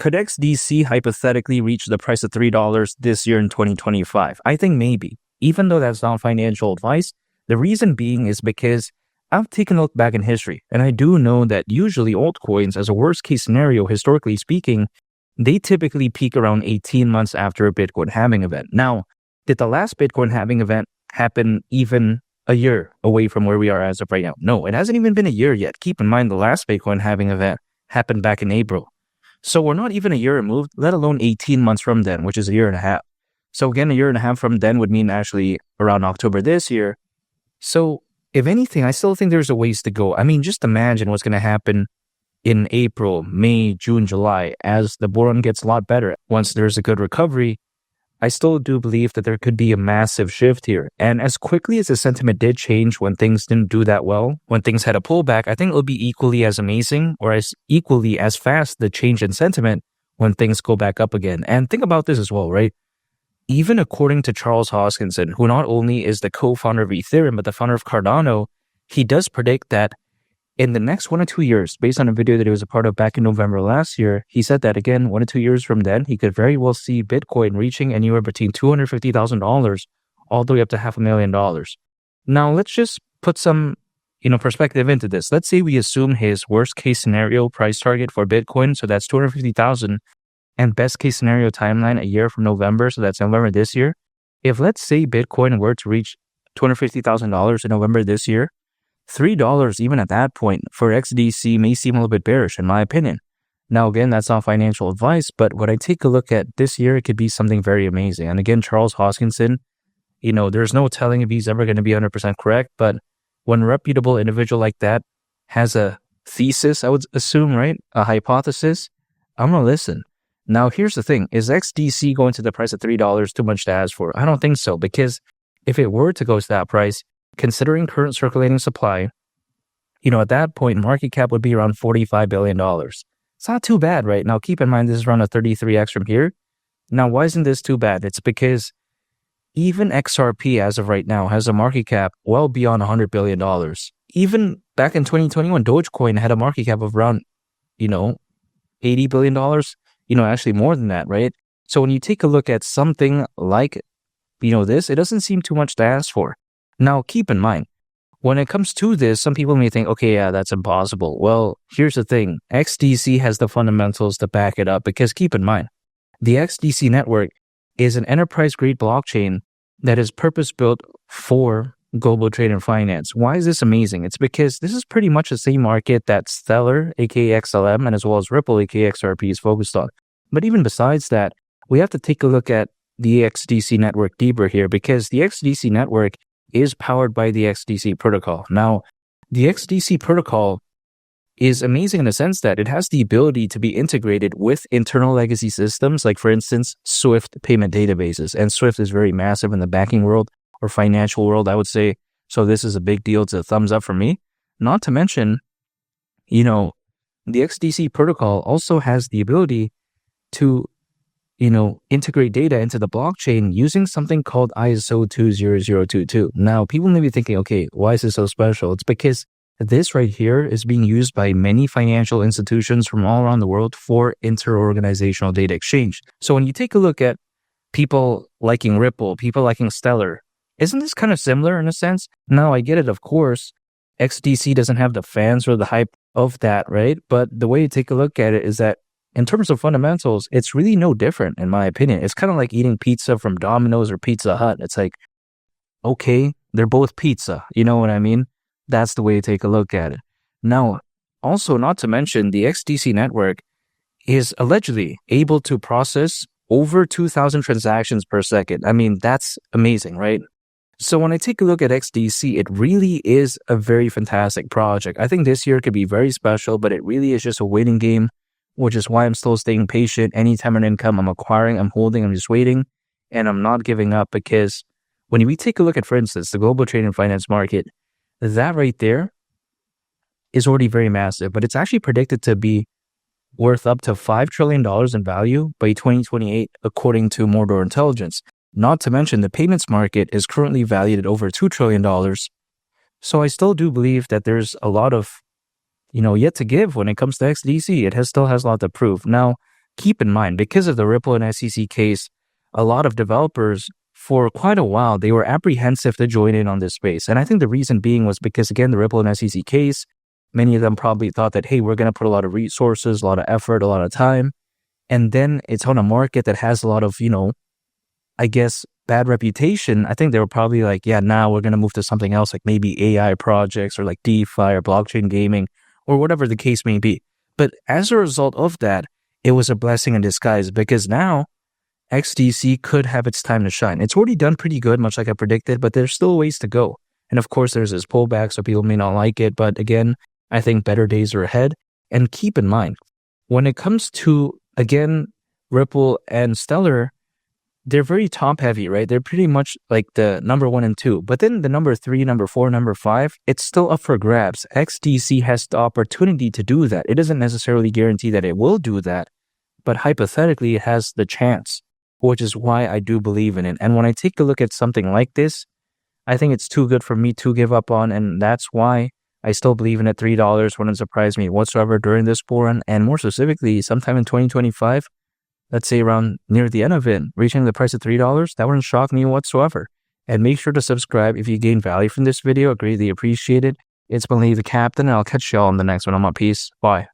could XDC hypothetically reach the price of $3 this year in 2025? I think maybe, even though that's not financial advice. The reason being is because I've taken a look back in history, and I do know that usually altcoins, as a worst case scenario, historically speaking, they typically peak around 18 months after a Bitcoin halving event. Now, did the last Bitcoin halving event happen even a year away from where we are as of right now? No, it hasn't even been a year yet. Keep in mind, the last Bitcoin halving event happened back in April. So we're not even a year removed, let alone 18 months from then, which is a year and a half. So again, a year and a half from then would mean actually around October this year. So if anything, I still think there's a ways to go. I mean, just imagine what's going to happen in April, May, June, July, as the bull run gets a lot better. Once there's a good recovery, I still do believe that there could be a massive shift here. And as quickly as the sentiment did change when things didn't do that well, when things had a pullback, I think it'll be equally as amazing or as equally as fast the change in sentiment when things go back up again. And think about this as well, right? Even according to Charles Hoskinson, who not only is the co-founder of Ethereum, but the founder of Cardano, he does predict that in the next 1 or 2 years, based on a video that he was a part of back in November last year, he said that again, 1 or 2 years from then, he could very well see Bitcoin reaching anywhere between $250,000 all the way up to $500,000. Now, let's just put some, perspective into this. Let's say we assume his worst case scenario price target for Bitcoin, so that's $250,000, and best case scenario timeline a year from November, so that's November this year. If let's say Bitcoin were to reach $250,000 in November this year, $3 even at that point for XDC may seem a little bit bearish in my opinion. Now again, that's not financial advice, but when I take a look at this year, it could be something very amazing. And again, Charles Hoskinson, there's no telling if he's ever going to be 100% correct, but when a reputable individual like that has a thesis, I would assume, right? A hypothesis, I'm going to listen. Now, here's the thing. Is XDC going to the price of $3 too much to ask for? I don't think so, because if it were to go to that price, considering current circulating supply, at that point, market cap would be around $45 billion. It's not too bad, right? Now, keep in mind, this is around a 33x from here. Now, why isn't this too bad? It's because even XRP, as of right now, has a market cap well beyond $100 billion. Even back in 2021, Dogecoin had a market cap of around, $80 billion. Actually more than that, right? So when you take a look at something like, this, it doesn't seem too much to ask for. Now, keep in mind, when it comes to this, some people may think, okay, yeah, that's impossible. Well, here's the thing. XDC has the fundamentals to back it up, because keep in mind, the XDC network is an enterprise-grade blockchain that is purpose-built for global trade and finance. Why is this amazing? It's because this is pretty much the same market that Stellar, aka XLM, and as well as Ripple, aka XRP, is focused on. But even besides that, we have to take a look at the XDC network deeper here, because the XDC network is powered by the XDC protocol. Now, the XDC protocol is amazing in the sense that it has the ability to be integrated with internal legacy systems, like for instance, Swift payment databases. And Swift is very massive in the banking world or financial world, I would say. So this is a big deal. It's a thumbs up for me. Not to mention, the XDC protocol also has the ability to integrate data into the blockchain using something called ISO 20022. Now, people may be thinking, okay, why is this so special? It's because this right here is being used by many financial institutions from all around the world for inter-organizational data exchange. So when you take a look at people liking Ripple, people liking Stellar, isn't this kind of similar in a sense? Now, I get it, of course. XDC doesn't have the fans or the hype of that, right? But the way you take a look at it is that in terms of fundamentals, it's really no different, in my opinion. It's kind of like eating pizza from Domino's or Pizza Hut. It's like, okay, they're both pizza. You know what I mean? That's the way to take a look at it. Now, also, not to mention, the XDC network is allegedly able to process over 2,000 transactions per second. I mean, that's amazing, right? So when I take a look at XDC, it really is a very fantastic project. I think this year could be very special, but it really is just a waiting game, which is why I'm still staying patient. Anytime an income I'm acquiring, I'm holding, I'm just waiting, and I'm not giving up, because when we take a look at, for instance, the global trade and finance market, that right there is already very massive, but it's actually predicted to be worth up to $5 trillion in value by 2028, according to Mordor Intelligence. Not to mention, the payments market is currently valued at over $2 trillion. So I still do believe that there's a lot of, yet to give when it comes to XDC. It still has a lot to prove. Now, keep in mind, because of the Ripple and SEC case, a lot of developers for quite a while, they were apprehensive to join in on this space. And I think the reason being was because, again, the Ripple and SEC case, many of them probably thought that, hey, we're going to put a lot of resources, a lot of effort, a lot of time. And then it's on a market that has a lot of, I guess, bad reputation. I think they were probably like, yeah, now we're going to move to something else, like maybe AI projects or like DeFi or blockchain gaming or whatever the case may be. But as a result of that, it was a blessing in disguise, because now XDC could have its time to shine. It's already done pretty good, much like I predicted, but there's still ways to go. And of course, there's this pullback, so people may not like it. But again, I think better days are ahead. And keep in mind, when it comes to, again, Ripple and Stellar, they're very top heavy, right? They're pretty much like the number 1 and 2. But then the number 3, number 4, number 5, it's still up for grabs. XDC has the opportunity to do that. It doesn't necessarily guarantee that it will do that, but hypothetically, it has the chance, which is why I do believe in it. And when I take a look at something like this, I think it's too good for me to give up on. And that's why I still believe in it. $3 wouldn't surprise me whatsoever during this bull run. And more specifically, sometime in 2025, let's say around near the end of it, reaching the price of $3, that wouldn't shock me whatsoever. And make sure to subscribe if you gain value from this video. I greatly appreciate it. It's been Lee the Captain, and I'll catch y'all on the next one. I'm out. Peace. Bye.